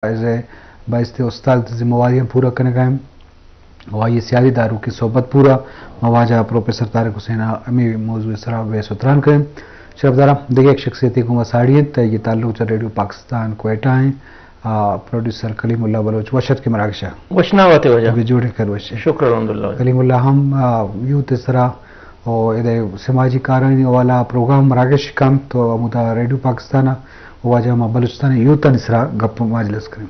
बाइस्ते उस्ताद जिम्मेवारियाँ पूरा करने का और ये सियादी दारू की सोबत पूरा मवाजा प्रोफेसर तारिक हुसैन अमी मौजूद सरा वे सुतरान करें शरफदारा देखिए एक शख्सियती को मसाड़ियत ये ताल्लुक रेडियो पाकिस्तान कोयटा हैं प्रोड्यूसर कलीमुल्लाह बलोच वशत के मराकशा वशनावते वजह जोड़े कर वश शुक्र अल्हम्दुलिल्लाह कलीमुल्लाह हम यूथ इस तरह और इधर समाजी कारण वाला प्रोग्राम मराकश काम तो मुदा रेडियो पाकिस्तान वाजा बलूचिस्तान यूथ निसरा गप मजलिस करें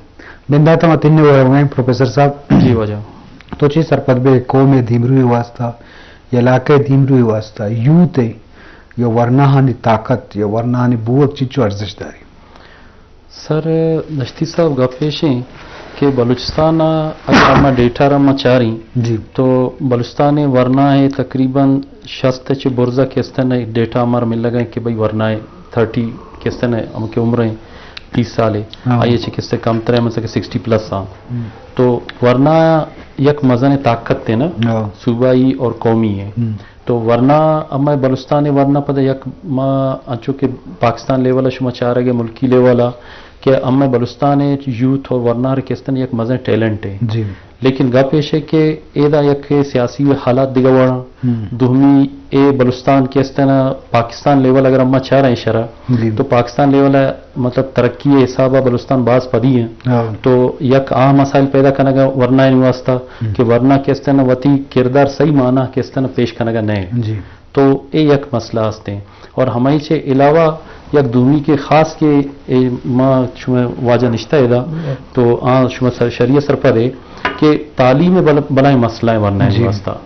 बिंदाता मतिन्ने हुए प्रोफेसर साहब जी वजह तो ची सरपत बे कौम धीमरू वास्ता इलाके धीमरू वास्ता यूथ यो वर्नाहानी ताकत यो वर्नाहानी बुवत चीचो अर्जिशदारी सर नश्ती साहब गपेश हैं कि बलूचिस्तान अगर हम डेटा रमा चारी जी तो बलूचिस्तान वरना है तकरीबन शस्त च बुर्जा किस्तन डेटा हमारा मिल लगा कि भाई वरना है 30 किस्तन है हम की उम्र है 30 साल है आइए किस्ते कम तरह में से 60 प्लस हाँ तो वरना यक मजन ताकत थे ना सूबाई और कौमी है तो वरना अम्मा बलूचिस्तान वरना पता यक माँ अंचो के पाकिस्तान लेवल शुमा चाह रहे मुल्की लेवल कि अम्मा बलूचिस्तान यूथ और वरना किस्तन यक मजन टैलेंट है जी लेकिन गपेश है कि एदा यक सियासी हालात दिगवड़ा दुहमी ए बलूचिस्तान किस्तन पाकिस्तान लेवल अगर अम्मा चाह रहे हैं शरा तो पाकिस्तान लेवल मतलब तरक्की हिसाब बलूचिस्तान बाज पदी है तो यक आम मसाइल पैदा करने वरना वास्ता कि वरना किस्तन वती किरदार सही माना किस्तन पेश करने नए तो ये यक मसला हस्ते और हमारी से अलावा यक दूमी के खास के माँ शुमा वाजा निश्ता है तो शुमा शरीय सरपद है कि तालीम बनाए मसला है वरना वास्ता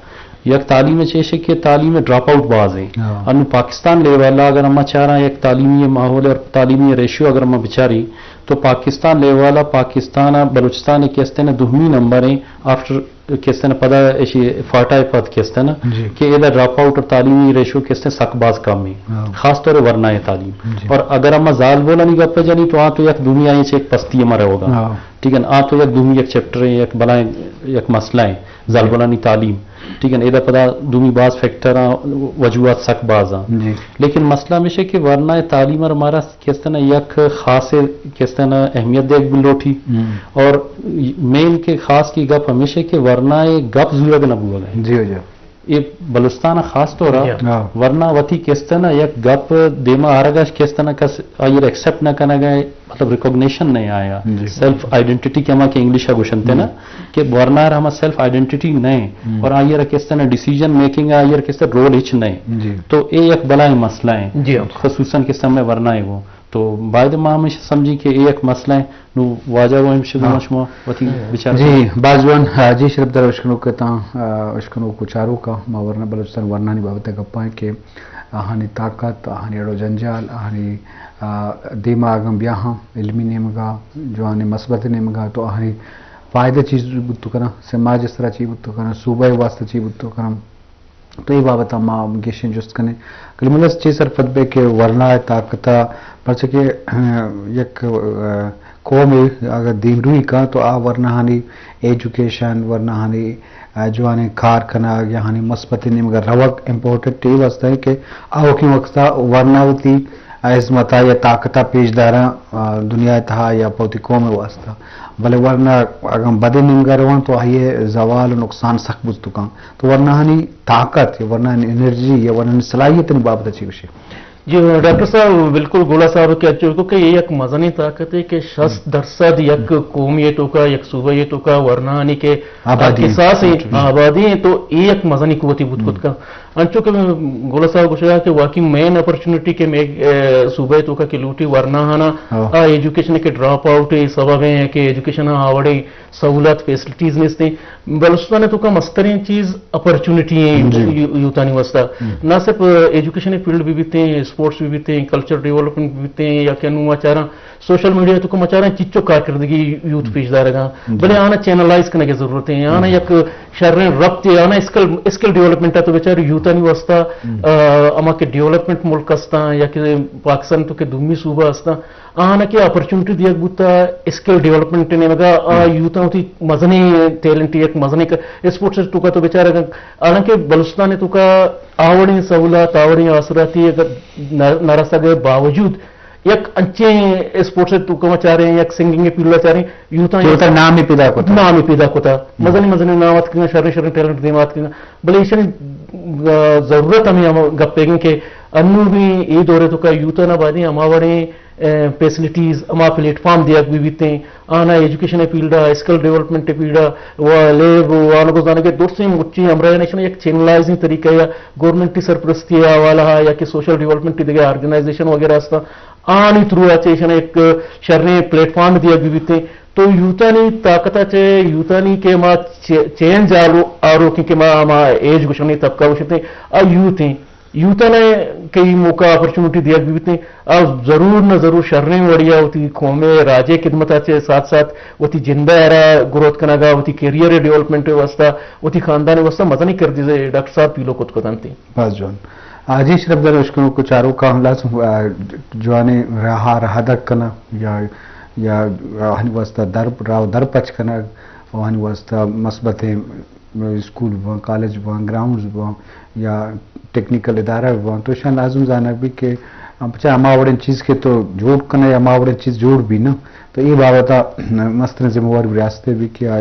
यक तालीम चेशे कि तालीम ड्रॉप आउट बाज है अनु पाकिस्तान लेवल अगर हम चाह रहा है एक तालीमी माहौल और तालीमी रेशियो अगर हम बिचारी तो पाकिस्तान लेवल पाकिस्तान बलूचिस्तान किस्ते न दुहमी नंबर है आफ्टर किस्ते न पदा ऐसी फाटा पद किस्ते न कि इधर ड्रॉप आउट और तालीमी रेशियो किस्ते सकबाज कम है खास तौर वरना है तालीम और अगर हम जाल बोला नहीं गप्पे जानी तो तो यक दुनिया एक पस्ती हमारा होगा ठीक है ना तो यक दुमी एक चैप्टर है एक बला एक मसला है जाल बोला नहीं तालीम ठीक है ना इधर पता दुमी बाज फैक्टर वजूहत सक बाजा लेकिन मसला में कि वरना तालीम और हमारा किस तरह यक खास किस तरह अहमियत देख बिलोठी और मेन के खास की गप हमेशा कि वरना गप जरूरत न बुआ है जी जी ये बलूचिस्तान खास तौर वरना वती किस तरह यक गप देमा आरगा किस तरह का ये एक्सेप्ट न करना गए मतलब रिकॉग्निशन नहीं आया सेल्फ आइडेंटिटी के हम के इंग्लिश गुशन थे ना कि वरना हम सेल्फ आइडेंटिटी नहीं और आयर किस तरह डिसीजन मेकिंग आयर किस तरह रोल हिच नहीं तो ये एक बड़ा मसला है खसूसन किस समय वरना है वो तो बाद में समझी कि एक मसला है नु वाजा वो शुमा वती विचार जी बाजवन जी शरफदार उशकनो कहता उशकनो कुचारो का वरना बलूचिस्तान वरना नहीं बाबत गप्पा है कि हानि ताकत हानि अड़ो जंजाल हानि दिमागम ब्याह इल्मी नेमगा जो हानि मस्बत नेमगा तो हानि फायदे चीज बुत्तु करा समाज इस तरह चीज बुत्तु करा सूबा वास्ते चीज बुत्तु करा तो ये बाबत हम गेशन जुस्त कने कलमुलस चीज सर फतबे के वरना ताकता पर के एक कौम अगर दीमरूई का तो आ वरना हानि एजुकेशन वरना हानि जो हानि कारखाना या हानि मस्बत निमगा रवक इम्पोर्टेंट टी वास्ता है कि आओ की वक्त वर्नावती इस्मता या ताकता पेशदारा दुनिया था या पौती कौम वास्ता भले वरना अगर बदे निमगा रवान तो ये जवाल नुकसान सख बुझतुका तो वरना हानि ताकत या वरना एनर्जी या वरना सलाहियत बाबत अच्छी विषय जी डॉक्टर साहब बिल्कुल गोला साहब के अच्छे कि ये एक मजनी ताकत है कि 60% यक कौमियतों का यक सूबायतों का वरनानी के एहसास आबादी है तो ये एक मजनी कुवती बुत का अंचो के गोला साहब को कि वाकई मेन अपॉर्चुनिटी के में सूबायतों का कि लूटी वरनाहाना एजुकेशन के ड्रॉप आउट सबब है कि एजुकेशन आवड़े सहूलत फैसिलिटीज ने बलूचिस्तान तो का मस्तरीन चीज अपॉर्चुनिटी है यूतानी वास्ता ना सिर्फ एजुकेशन फील्ड भी बीते स्पोर्ट्स भी बीते कल्चर डेवलपमेंट भी बीते या क्या मचारा सोशल मीडिया तो मचारा चिच्चो कारकर्दगी यूथ पेशदार भले आना चैनलाइज करने की जरूरत है आना एक शर्र रब्त आना स्किल डेवलपमेंट तो बेचारे यूतानी वास्ता अमा के डेवलपमेंट मुल्क असता या कि पाकिस्तान तो के दुमी सूबा असता आना की अपॉर्चुनिटी दिया बुता स्किल डेवलपमेंट ने मगा यूता होती मजनी टैलेंट एक मजनी स्पोर्ट्स तो का तो बेचारा आना के बलूचिस्तान तो का आवड़ी सहूलत आवड़ी आसराती अगर नारासा गए बावजूद یک انچے سپورٹس تو کما چاہ رہے ہیں یک سنگنگ پیڑا چاہ رہے ہیں یوتا نام ہی پیدا کوتا مزنی نامات کرنا شرن ٹیلنٹ دیمات کرنا بلے ایشن ضرورت ہمیں گپے گے کہ انو بھی یہ دورے تو کا یوتا نہ بادی ہمارے فیسلٹیز اما پلیٹ فارم دیا بھی بیتے آنا ایجوکیشن فیلڈا اسکل ڈیولپمنٹ فیلڈا لیب والا کو جانے کے دور سے مچی ہمارا نیشن ایک چینلائزنگ طریقہ یا گورنمنٹ کی سرپرستی والا یا کہ سوشل ڈیولپمنٹ کی آرگنائزیشن وغیرہ استا آنی تھرو آچے ایک شرنے پلیٹ فارم دیا بھی بیتے تو یوتا نہیں طاقت ہے یوتا نہیں کہ ماں چینج آرو کہ ماں ایج گشنی طبقہ گشتے یوتھ ہیں یوتا نے کئی موقع اپرچونٹی دیا بھی بیتے ضرور نہ ضرور شرنے وڑیا ہوتی قومے راجے خدمت آچے ساتھ ساتھ ہوتی جندہ ایرا گروتھ کرنا گا ہوتی کیریئر ڈیولپمنٹ واسطہ ہوتی خاندان واسطہ مزہ نہیں کر دیجیے ڈاکٹر صاحب پیلو خود کو دانتے بس جون جی شرف در اشکنوں کو چاروں کا لازم جوانے رہا دک کنا یا ہنی واسطہ در پچ کنا ہنی واسطہ مثبتیں اسکول بوان کالج بوان گراؤنڈز بوان یا ٹیکنیکل ادارہ بوان تو شان لازم جانا بھی کہ بچہ ہماوڑن چیز کے تو جوڑ کنا یا ہماوڑن چیز جوڑ بھی نا تو یہ بابتا مستر ذمہ وار ریاستے بھی کیا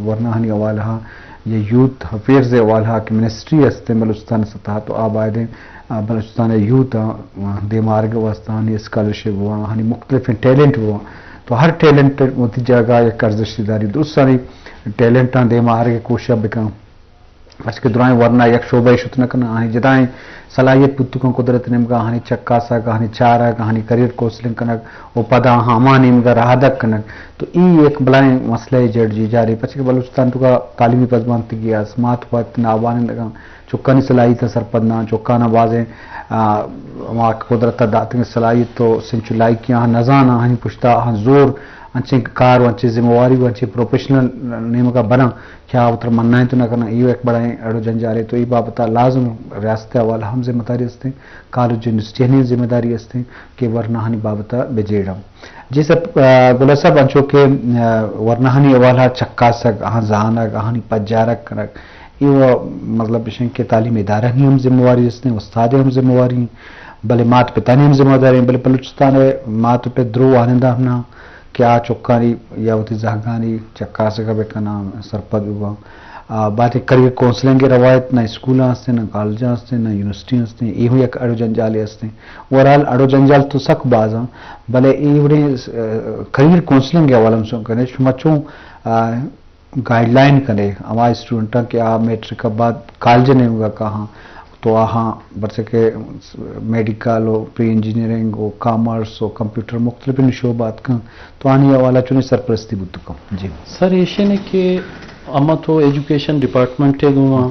ورنہ ہنی اوالہ یہ یوتھ افیئرز اوالہ کی منسٹری ہستے بلوچستان سطح تو آبائدیں بلوچستان یوتھ دے مارگ واسطہ ہنی اسکالرشپ ہوا ہنی مختلف ٹیلنٹ ہوا تو ہر ٹیلنٹ ہوتی جگہ ایک قرض داری درست ساری ٹیلنٹ دے مارگ کوشش بکن اس کے دوران ورنہ یک شعبہ شت نہ کرنا ہنی جدائیں صلاحیت پتکوں قدرت نمگا ہنی چکا سا ہنی چارا ہنی کریئر کونسلنگ کنک وہ پدا ہاں نمگا رہادک کنک تو ای ایک بلائیں مسئلہ جڑ جی جاری پچھے کہ بلوچستان تو کا تعلیمی پزمانتی کی اسمات وقت نابانے لگا چکانی صلاحیت سرپدنا چکانا بازیں وہاں قدرت داتیں صلاحیت تو سنچلائی کی ہاں نزانا ہنی پشتا ہاں زور انچے کار انچے ذمہ واری انچے پروفیشنل نیم کا بنا کیا اتر مننا ہے تو نہ کرنا یہ ایک بڑا اڑو جنجالے تو یہ بابتا لازم ریاست حوالہ ہم ذمہ داری ہستے کالج یونیورسٹی ہنی ذمہ داری ہستے کہ ورنہ ہنی بابتا بجیڑا جی سب گلا صاحب انچو کہ ورنہ ہنی حوالہ چکا سک ہاں زانک ہنی پجارک کنک یہ مطلب بشن کے تعلیم ادارہ نہیں ہم ذمہ واری ہستے استاد ہم ذمہ واری بلے مات پتہ نہیں ہم ذمہ داری بلے بلوچستان مات پہ درو آنندہ ہمنا کیا چکانی یا ہوتی زہگانی چکا سے کبھی کا نام سرپد ہوا بات کریئر کونسلنگ کی روایت نہ اسکولاں ہستے نہ کالجاں ہستے نہ یونیورسٹی ہستے یہ ہوئی ایک اڑو جنجالے ہستے اوورال اڑو جنجال تو سک باز ہاں بلے یہ کریئر کونسلنگ کے حوالے سے کرنے شمچوں گائیڈ لائن کرے ہمارے اسٹوڈنٹوں کے میٹرک کے بعد کالج نہیں ہوگا کہاں تو ہاں برسے کہ میڈیکل ہو پری انجینئرنگ ہو کامرس ہو کمپیوٹر مختلف شعبات کا تو آنی حوالہ چنے سرپرستی بتکا جی سر ایشین ہے کہ اما تو ایجوکیشن ڈپارٹمنٹ ہے وہاں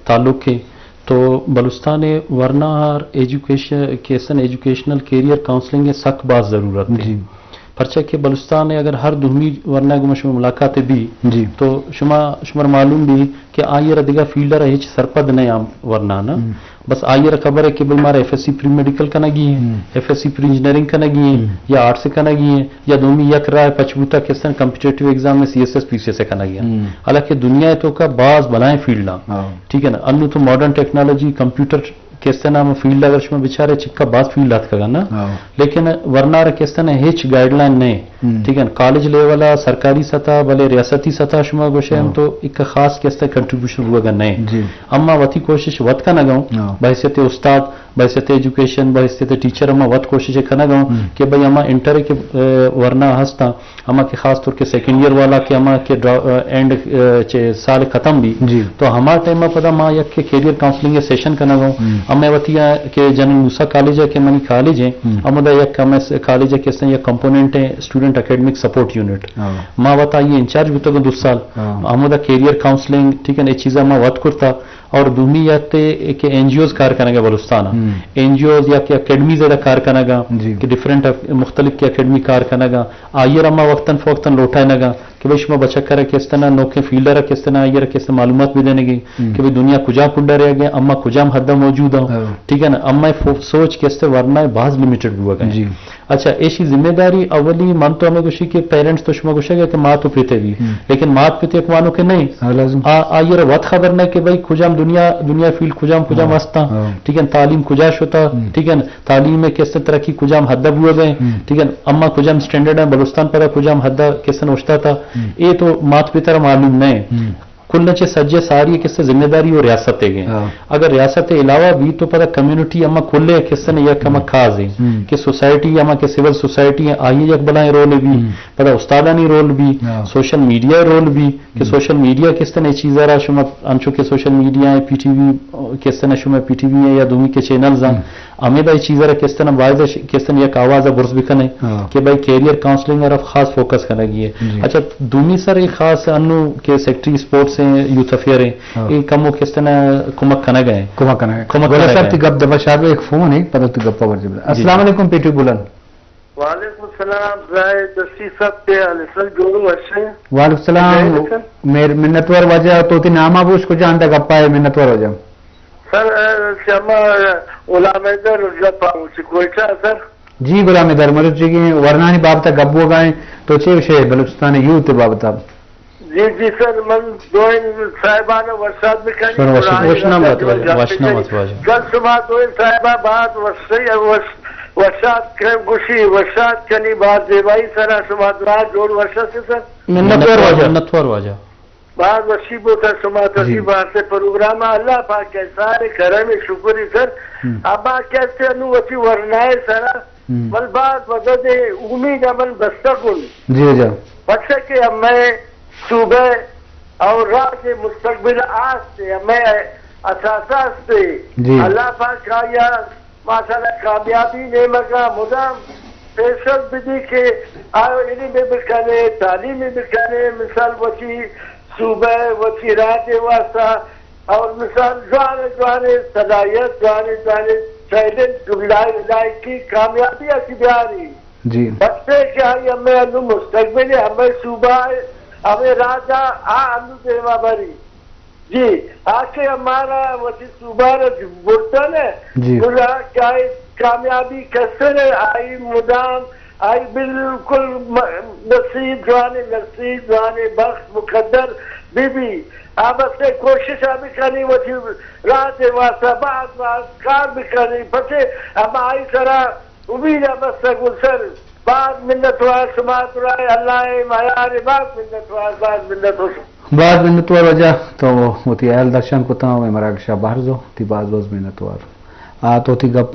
تعلق ہے تو بلوچستان ورنہ ایجوکیشن ایجوکیشنل کیریئر کاؤنسلنگ سخت بات ضرورت ہے جی پرچہ کہ بلوچستان اگر ہر دہمی ورنہ گما شما ملاقات بھی جی تو شمار معلوم بھی کہ آئیے دیگا فیلڈر ہے سرپد نہیں عام ورنہ نا بس آئیے خبر ہے کہ بھائی ہمارا F S C pre medical کا نگی ہے F S C pre engineering کا نگی ہے یا آرٹ سے کا نگی ہے یا دومی یک رائے پچبوتا کس طرح کمپٹیٹیو ایگزام میں C S S P C S کا نگی ہے حالانکہ دنیا تو کا بعض بلائیں فیلڈ ٹھیک ہے نا انو تو ماڈرن ٹیکنالوجی کمپیوٹر کس طرح فیلڈ اگر شما بچارے چکا بعض فیلڈ آت کا نا لیکن ورنہ کس طرح ہیچ گائیڈ لائن نہیں ٹھیک ہے کالج لیول سرکاری سطح بلے ریاستی سطح شما گوشے ہم تو ایک خاص کس طرح کنٹریبیوشن ہوا گا نہیں اما وتی کوشش وط کا نہ گاؤں بحیثیت استاد بحیثیت ایجوکیشن بحیثیت ٹیچر اما وط کوشش کرنا گاؤں کہ بھائی اما انٹر کے ورنہ ہستا اما کے خاص طور کے سیکنڈ ایئر والا کہ اما کے اینڈ سال ختم بھی تو ہمارا ٹائم پتا ماں یک کے کیریئر کاؤنسلنگ سیشن کرنا گاؤں ہمیں وتیا کہ جنرل موسیٰ کالج ہے کہ منی کالج ہے امدا یک کالج ہے کس طرح یہ کمپوننٹ ہے اسٹوڈنٹ اکیڈمک سپورٹ یونٹ ماں وتا یہ انچارج بھی تو 2 سال ہمدا کیریئر کاؤنسلنگ ٹھیک ہے یہ چیزیں ماں وت کرتا اور دومی یا کہ این جی اوز کار کرنے گا بلوچستان این جی اوز یا کہ اکیڈمی زیادہ کار کرنے گا کہ ڈفرینٹ مختلف کی اکیڈمی کار کرنے گا آئیر اما وقتاً فوقتاً لوٹائے گا کہ کہ بھائی شما بچہ کرا کس طرح نوکے فیلڈر کس طرح یہ کس طرح معلومات بھی دینے گئی کہ بھائی دنیا کجا پنڈا رہ گیا اما کجام حدہ موجود ہوں ٹھیک ہے نا اما سوچ کس طرح ورنہ بعض لمیٹڈ بھی ہوا گئے اچھا ایسی ذمہ داری اولی من تو ہمیں کچھ کہ پیرنٹس تو شما کچھ ہے کہ ماں تو پیتے بھی لیکن مات پیتے اکوانوں کے نہیں آئیر وقت خبر نہیں کہ بھائی کجام دنیا فیلڈ کجام واسطہ ٹھیک ہے تعلیم کجاش ہوتا ٹھیک ہے نا تعلیم میں کس طرح کی کجام حدہ ہوئے گئے ٹھیک ہے اما کجام اسٹینڈرڈ ہے بلوچستان پر کجام حدہ کس طرح اٹھتا تھا یہ تو مات پیتا معلوم نہیں کل نچے سجے ساری کس سے ذمہ داری اور ریاست گئے اگر ریاست علاوہ بھی تو پتہ کمیونٹی اما کھلے کس سے یک اما خاص ہے کہ سوسائٹی اما کے سول سوسائٹی آئیے یک بلائیں رول بھی پتہ استادانی رول بھی سوشل میڈیا رول بھی کہ سوشل میڈیا کس طرح چیز رہا شما انچو کے سوشل میڈیا ہے پی ٹی وی کس طرح شما پی ٹی وی ہے یا دومی کے چینلز ہیں امیدہ یہ چیز رہا کس طرح باعث کس طرح یک آواز ہے برس بھی کنے کہ بھائی کیریئر کاؤنسلنگ اور خاص فوکس کرنے گی ہے اچھا دومی سر ایک خاص انو کے سیکٹری سپورٹس یوتھ افیئر ہیں یہ کم کس طرح کمک کھنا گئے بولا صاحب تی گپ دبا شاہ ایک فون ہے پتہ تو گپا ورجب السلام علیکم پی ٹی بلند وعلیکم السلام رائے دستی صاحب کے علیسل جوڑو اچھے وعلیکم السلام میرے منتور وجہ تو تی نامہ بوش کو جانتا گپا ہے منتور وجہ سر شما غلام در جب پاؤں چی کوئی چاہ سر جی غلام در مرد جی کی ورنانی بابتا گبو گائیں تو چیو شے بلوچستان یوت بابتا جی جی سر من دوئن صاحبان ورشاد بکنی وشنا متواجہ کل صبح دوئن صاحبہ بات ورشاد گوشی ورشاد کنی بات دیوائی سرہ شما دعا جوڑ ورشاد سے سر منتور واجہ بعض وشیب ہوتا شما تصیب سے پروگرام اللہ پاک کے سارے گھر میں شکری سر ابا کہتے انو وچی ورنائے سرہ بل بعض مدد امید عمل بستقل جی جا بچے کہ ہمیں صوبہ اور راہ کے مستقبل آس سے ہمیں اساسات سے اللہ پاک کا یا ماشاءاللہ کامیابی نعمت مدام پیشت بھی کہ آئے علم میں بکنے تعلیم میں بکنے مثال وچی صوبہ وچی راہ کے واسطہ اور مثال جوانے صلاحیت جوانے چیلنج جملائی کی کامیابی ایسی بیاری جی بچے کہ آئی ہمیں انو مستقبل ہمیں صوبہ ہمیں راجہ انو دیوا بری جی آکے ہمارا وچی صوبہ برتن ہے گلا کیا کامیابی کسر آئی مدام آئی بالکل نصیب جوانے بخت مقدر بی بی آپ سے کوشش بھی کرنی وچی رات واسطہ بعض کار بھی کرنی پچھے ہم آئی سرا امید ہے بس گلسر بعض منت وار سماعت رائے اللہ معیار بعض منت بعض منت وار وجہ تو وہ تی اہل درشن کو تا میں مرا شاہ باہر زو تی بعض منت وار تو تی گپ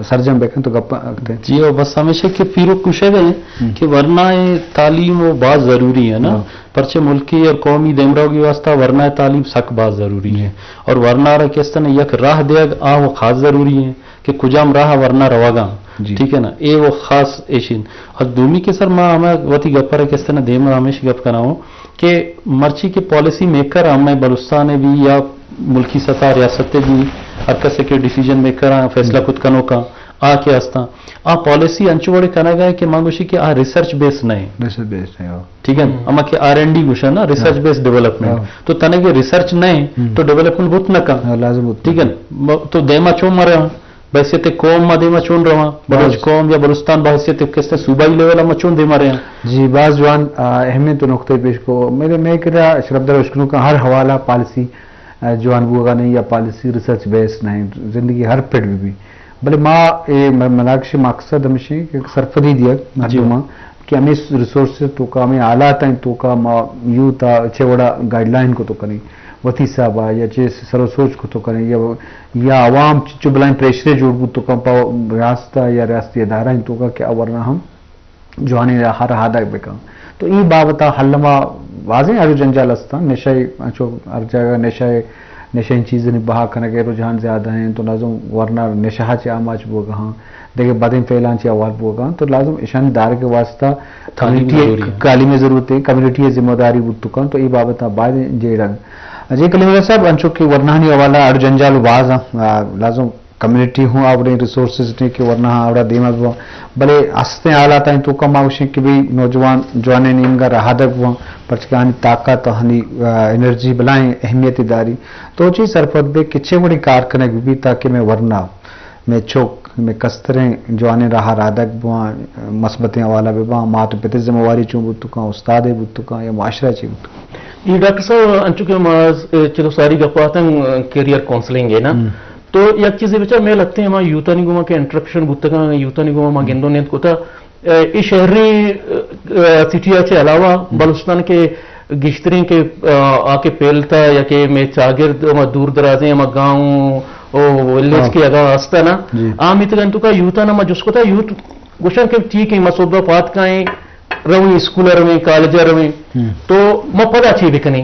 سرجم بیکن تو گپ جی بس ہمیشہ کہ پیرو کشے گئے کہ ورنہ تعلیم وہ بہت ضروری ہے نا پرچہ ملکی اور قومی دیمراؤ کی واسطہ ورنہ تعلیم سک بہت ضروری ہے اور ورنہ رہا کس طرح یک راہ دے گا وہ خاص ضروری ہے کہ کجام راہ ورنہ رواگا ٹھیک ہے نا اے وہ خاص ایشین اور دومی کے سر ماں ہمیں وتی گپ پر کس طرح دیمرا ہمیشہ گپ کرا ہوں کہ مرچی کے پالیسی میکر ہمیں بلوچستان بھی یا ملکی سطح ریاستیں بھی ہر کسے کے ڈیسیجن میکر فیصلہ خود کنوں کا آ کے ہستا پالیسی انچو بڑے کنا گئے کہ مانگوشی کہ ریسرچ بیس نہیں ٹھیک ہے اما کہ R&D گوشا نا ریسرچ بیس ڈیولپمنٹ تو تنے کے ریسرچ نہیں تو ڈیولپمنٹ بہت نہ کا لازم ٹھیک ہے تو دیما چون مرے بحثیت قوم ما دیما چون رہا بلوچ قوم یا بلوچستان بحثیت کس طرح صوبائی لیول ما چون دیما رہے ہیں جی بعض جوان اہمیت نقطے پیش کو میں کہہ اشرف در اشکنوں کا ہر حوالہ پالیسی جوان بوگا نہیں یا پالیسی ریسرچ بیس نہیں زندگی ہر پٹ بھی بلے ماں مناقش مقصد ہمیشہ سرفدی دیا معلومہ کہ ہمیں ریسورسز تو کا ہمیں آلات ہیں تو کا ماں یوں تا اچھے بڑا گائیڈ لائن کو تو کریں وتی صاحب یا چیز سر و سوچ کو تو کریں یا عوام چو بلائیں پریشرے جوڑ بو تو کا ریاستہ یا ریاستی ادارہ ہیں تو کا کہ ورنہ ہم جوانے ہر حادہ بکا تو ای بابتا حلما واضح ارو جنجال استان نشہ اچھو ہر جگہ نشہ ان چیزیں بہا کرنے کے رجحان زیادہ ہیں تو لازم ورنہ نشہ چے آماج بوگا ہاں دیکھیں بدیں فیلان چے آوار بوگا تو لازم اشان دار کے واسطہ تعلیم ضرورت ہے کمیونٹی ذمہ داری بتکان تو ای بابتا بعد جیڑا جی کلیم صاحب انچو کی ورنہانی حوالہ ارو جنجال باز لازم कम्युनिटी हूँ आवड़े रिसोर्सेज ने कि वरना आवड़ा दीमा भी भले हंसते हालात हैं तो कम आवश्यक कि भी नौजवान जवाने नींगा राहदक हुआ पर कहानी ताकत हनी एनर्जी बुलाएं अहमियत दारी तो चीज सरपत बे किच्छे बड़ी कारखाने भी ताकि मैं वरना मैं चौक में कस्तरें जवाने रहा राधक बुआ मस्बतें वाला बेबा मात पिता जिम्मेवारी चूं बुतुका उस्ताद बुतुका या मुआशरा ची बुतुका ये डॉक्टर साहब अंचुके माज चलो सारी गपातन करियर काउंसलिंग है ना तो एक चीज बचा मैं लगते हैं मां यूता निगुमा के इंटरप्शन बुतका यूता निगुमा मां गेंदो ने कोता इस शहरी सिटिया के अलावा बलुचिस्तान के गिश्तरी के आके पेलता या के मैं चागिर्द दूर दराजे मा गांव ओ विलेज के अगर आस्ता ना आम इतगंतु का यूता ना मा जिसको था यूथ गुशन के ठीक है मसोदा पात का है रवी स्कूल रवी कॉलेज रवी तो मैं पता अच्छी बिकनी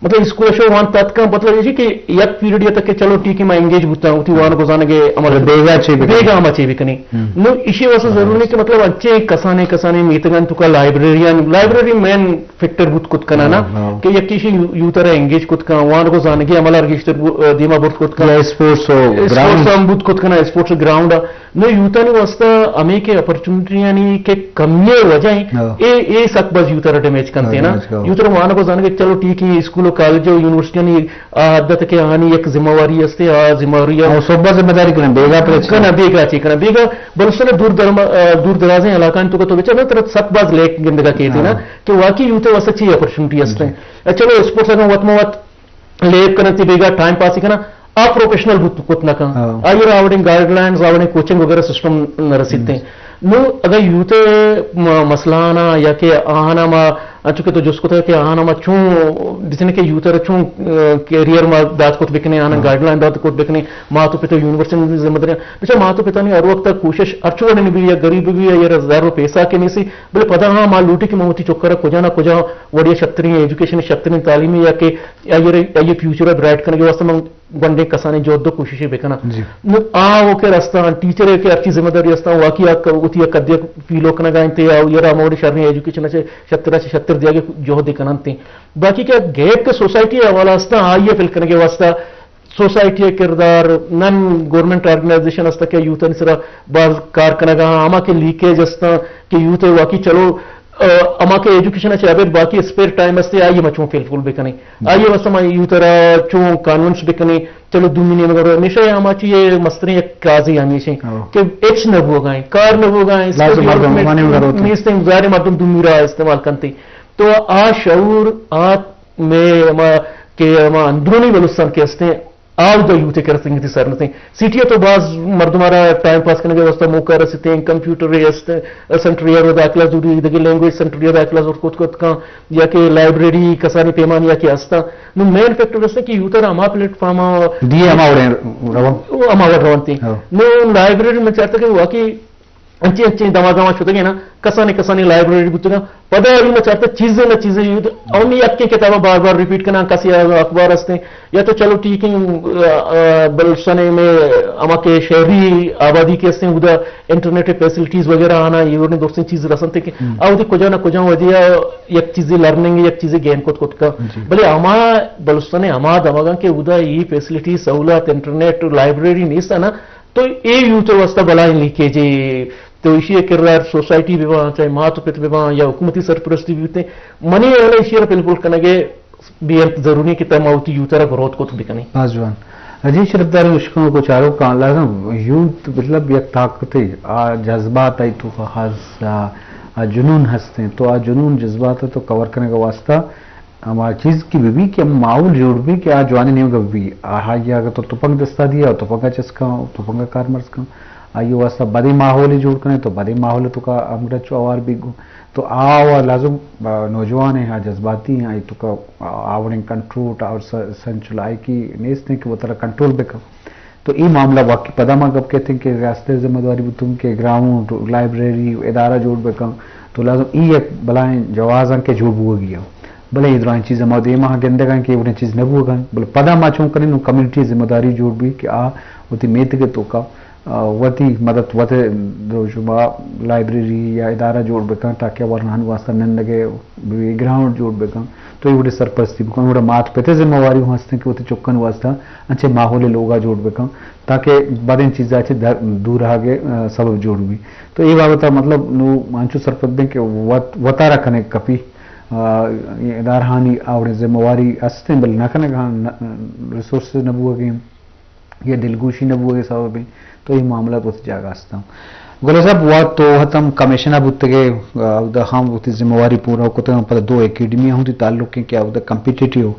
मतलब स्कूल शो वन तत्का मतलब ये कि एक पीरियड तक के चलो ठीक है मैं एंगेज बुता हूं थी वान को जाने के अमर बेगा हम अच्छी बिकनी नो इसी वजह से जरूरी है कि मतलब अच्छे कसाने मीतगन तुका लाइब्रेरी मेन फैक्टर बुत कुत कना ना कि एक किसी यूतर एंगेज कुत का वान को जाने के अमल रजिस्टर दीमा बुत कुत का स्पोर्ट्स ग्राउंड हम बुत कुत कना स्पोर्ट्स ग्राउंड नो यूता ने वास्ता हमें के अपॉर्चुनिटी यानी के कमियां वजह ए सकबज यूतर डैमेज करते हैं ना यूतर वान को जाने के चलो ठीक है स्कूल कॉलेज यूनिवर्सिटी आदत के आनी एक जिम्मेवारी असते आ जिम्मेवारी सोबा जिम्मेदारी करना बेगा बेगा बलुस्तान दूर दराजे इलाका तो बेचा ना तरह सकबाज लेक गिंदगा कहते ना कि वाकई यूते वास्ते अच्छी अपॉर्चुनिटी असते चलो स्पोर्ट्स अगर वतमवत लेक करना बेगा टाइम पास करना आ प्रोफेशनल कुछ ना का आइए आवड़े गाइडलाइंस आवड़े कोचिंग वगैरह सिस्टम न रसीते नो अगर यूते मसलाना या के आना मा चुके तो जिसको था कि आना मा चूं जिसने के यूतर चूं कैरियर मा दात को बिकने आना गाइडलाइन दात को बिकने मातो पिता यूनिवर्सिटी जिम्मेदारी बेचा मातो पिता ने हर वक्त कुशिश अर्चो ने भी या गरीब भी या हजारों पैसा के नहीं सी बोले पता हाँ मां लूटी की मोती चोकर कुजा ना कुजा वड़िया क्षत्रिय एजुकेशन क्षत्रिय तालीमी या के ये फ्यूचर ब्राइट करने के वास्ते में गंडे कसाने जो दो कोशिशें बेकना आ वो के रास्ता टीचर के अच्छी जिम्मेदारी रास्ता वाकई उती कद्य फीलो कना गायते आ ये रामोड़ी शहर एजुकेशन से 70 दिया के जो दिकनते बाकी क्या गैप के सोसाइटी हवाला असता आइए फिल करने के वास्ता सोसाइटी किरदार नन गवर्नमेंट ऑर्गेनाइजेशन असता क्या यूथ सिरा बार कार कना आमा के लीकेज असता कि यूथ वाकई चलो अमा के एजुकेशन अच्छे अबे बाकी स्पेयर टाइम असते आइए मचो फिलफुल बेकने आइए वस्तमा यूतरा चो कॉन्वेंट्स बेकने चलो 2 महीने में करो हमेशा हमारी ये मस्तरी एक काजी हमेशा कि एच न हो गए कार न हो गए इसके गुजारे माध्यम दुमीरा इस्तेमाल करते तो आ शऊर आ में के अंदरूनी बलुस्तान के हस्ते आज द यूथ के रस्ते थी सर नहीं सिटिया तो बाज मर्दमारा टाइम पास करने के वास्ते मौका रसते हैं कंप्यूटर सेंट्रियर दाखला दूरी दगे लैंग्वेज सेंट्रियर दाखला और कुछ का या के लाइब्रेरी कसानी पैमान या के हस्ता नो मेन फैक्टर रस्ते कि यूथर अमा प्लेटफॉर्म दिए अमावड़ रवंती नो लाइब्रेरी में चाहता कि वाकई अच्छी दमा शुद्ध ना कसानी लाइब्रेरी बुतगा पदा में चाहते चीजें यूथ और अक्के किताबें बार बार रिपीट करना कसी अखबार हंसते या तो चलो ठीक है बलुचिस्तान में अमा के शहरी आबादी के हंसते उधर इंटरनेट फैसिलिटीज वगैरह आना ये दोस्तों चीज रसनते कि आउदी कुछ ना कुछ वजिया एक चीजें लर्निंग एक चीजें गेन कुछ का भले अमा बलुचिस्तान अमा दमागा के उधर ये फैसिलिटी सहूलत इंटरनेट लाइब्रेरी नहीं था ना तो ये यूथ वास्ता बला लीकेज तो इसी किरदार सोसाइटी विवाह चाहे मात पित विवाह या हुकूमती सरपरस्ती भी मनी वाला इसी बिल्कुल कनगे भी जरूरी कि तमाउती यूतरा ग्रोथ को तो भी कने बाजवान अजी शरफदार मुश्किलों को चारों का लाजम यूथ मतलब एक ताकत है आ जज्बात आई तो खास जुनून हंसते हैं तो आ जुनून जज्बात है तो कवर करने का वास्ता हमारी चीज की भी कि माहौल जोड़ भी कि आज जवानी नहीं होगा भी अगर तो तुपंग दस्ता दिया तुपंगा चस्का तुपंगा कार मर्स का आइए वास्ता बदे माहौल ही जोड़ करें तो बदे माहौल तो का अमृत चौवार भी तो आओ लाजुम नौजवान है जज्बाती हैं आई तो का आवड़े कंट्रोल और संचलाई की नेस्ते कि वो तरह कंट्रोल भी कर तो ये मामला वाकई पदामा कब कहते हैं कि रास्ते जिम्मेदारी तुम के ग्राउंड लाइब्रेरी इदारा जोड़ बेका तो लाजुम ये एक बलाएं जवाजा के जोड़ बुआ गया भले इधर चीज़ मदे माँ गेंदे का कि चीज़ न बुआ बोले पदा माचों करें कम्युनिटी जिम्मेदारी जोड़ भी कि आ उती मेत के तो का वती मदद वते शुबा लाइब्रेरी या इदारा जोड़ बेका ताकि वर्नान वास्ता नन लगे ग्राउंड जोड़ बेका तो ये सरपरस्ती बेका माथ पे जिम्मेवारी हंसते कि वो चुक्कन वास्ता अच्छे माहौल लोगा जोड़ बेका ताकि बड़े चीज़ा अच्छे दूर आगे सबब जोड़ भी तो ये बाबत मतलब नु मानचू सरपद के वता रखने कपी इदारहानी आवड़े जिम्मेवारी असते बल नखने रिसोर्स नबुआ के ये दिलगोशी नबुआ के सबब तो ये मामला तो जागा हूँ गोला साहब हुआ तो हतम कमिश्नर बुतगे हम जिम्मेवारी पूरा को पर दो एकेडमियाँ होती ताल्लुक के क्या होता कम्पिटिटिव